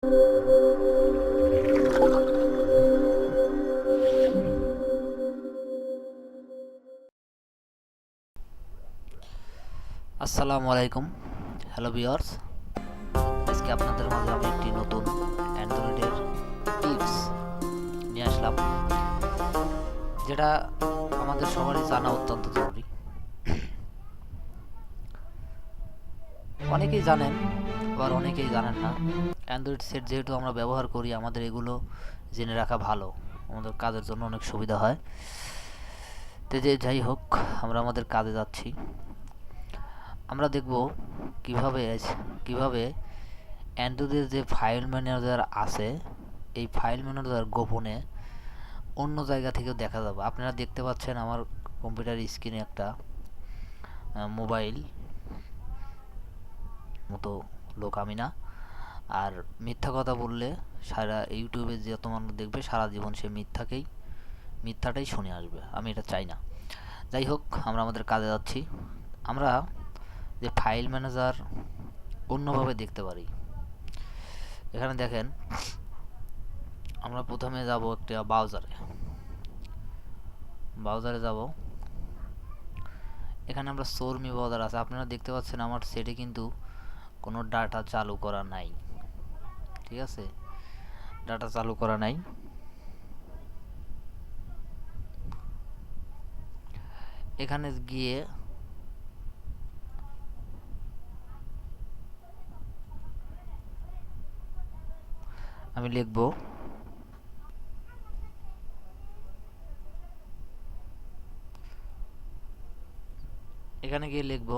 আসসালামু আলাইকুম, hello viewers. আজকে আপনাদের মাঝে আমি একটি নতুন অ্যান্ড্রয়েডের টিপস নিয়ে আসলাম, যেটা আমাদের সবারই জানা অত্যন্ত জরুরি। অনেকেই জানেন, আবার অনেকেই জানেন না। অ্যান্ড্রয়েড সেট যেহেতু আমরা ব্যবহার করি, আমাদের এগুলো জেনে রাখা ভালো, আমাদের কাজের জন্য অনেক সুবিধা হয়। তো যাই হোক, আমরা আমাদের কাজে যাচ্ছি। আমরা দেখব কিভাবে অ্যান্ড্রয়েডের যে ফাইল ম্যানেজার আছে, এই ফাইল ম্যানেজার গোপনে অন্য জায়গা থেকেও দেখা যাবে। আপনারা দেখতে পাচ্ছেন আমার কম্পিউটার স্ক্রিনে একটা মোবাইল মতো লোক আমি না। আর মিথ্যা কথা বললে সারা ইউটিউবে যত মানুষ দেখবে সারা জীবন সে মিথ্যাটাই শুনে আসবে। আমি এটা চাই না। যাই হোক, আমরা আমাদের কাজে যাচ্ছি। আমরা যে ফাইল ম্যানেজার অন্যভাবে দেখতে পারি, এখানে দেখেন, আমরা প্রথমে যাব একটা ব্রাউজারে যাব। এখানে আমরা সোরমি ব্রাউজার আছে, আপনারা দেখতে পাচ্ছেন আমার সেটে কিন্তু কোনো ডাটা চালু করা নাই। ঠিক আছে, ডাটা চালু করা নাই। এখানে গিয়ে আমি লিখব এখানে গিয়ে লিখব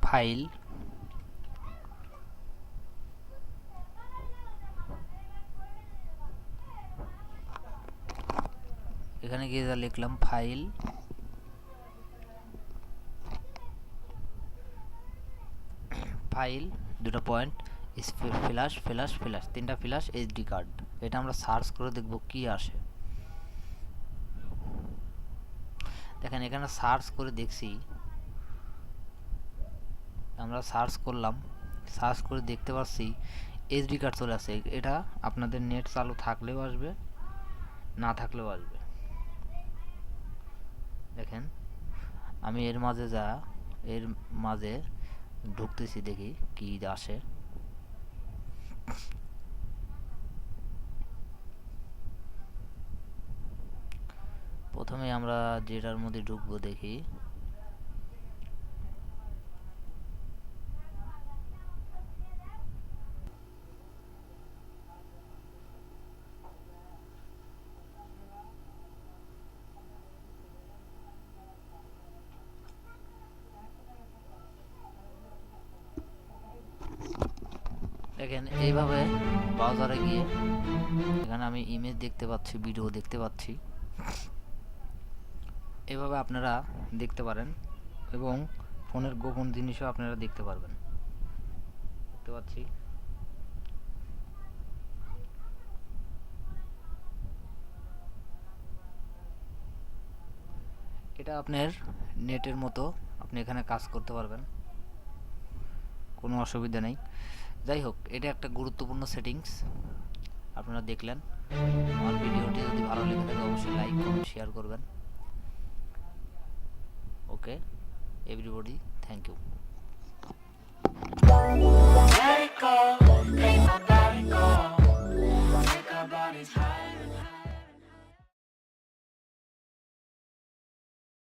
ফাইল এখানে গিয়ে যা লিখলাম ফাইল দুটো পয়েন্ট ফ্ল্যাশ তিনটা ফ্ল্যাশ এইচডি কার্ড। এটা আমরা সার্চ করে দেখব কি আসে। দেখেন, এখানে সার্চ করে দেখছি, আমরা সার্চ করে দেখতে পাচ্ছি এইচডি কার্ড চলে আসছে। এটা আপনাদের নেট চালু থাকলেও আসবে, না থাকলেও আসবে। দেখেন, আমি এর মাঝে ঢুকতেছি, দেখি কি আসে। প্রথমে আমরা যেটার মধ্যে ঢুকবো দেখি। দেখেন, এইভাবে ব্রাউজারে গিয়ে এখানে আমি ইমেজ দেখতে পাচ্ছি, ভিডিও দেখতে পাচ্ছি। এভাবে আপনারা দেখতে পারেন এবং ফোনের গোপন জিনিসও আপনারা দেখতে পারবেন। দেখতে পাচ্ছি, এটা আপনার নেটের মতো, আপনি এখানে কাজ করতে পারবেন, কোনো অসুবিধা নেই। যাই হোক, এটা একটা গুরুত্বপূর্ণ সেটিংস আপনারা দেখলেন। আমার ভিডিওটি যদি ভালো লেগে থাকে অবশ্যই লাইক কমেন্ট শেয়ার করবেন। ওকে এভরিবডি, থ্যাংক ইউ।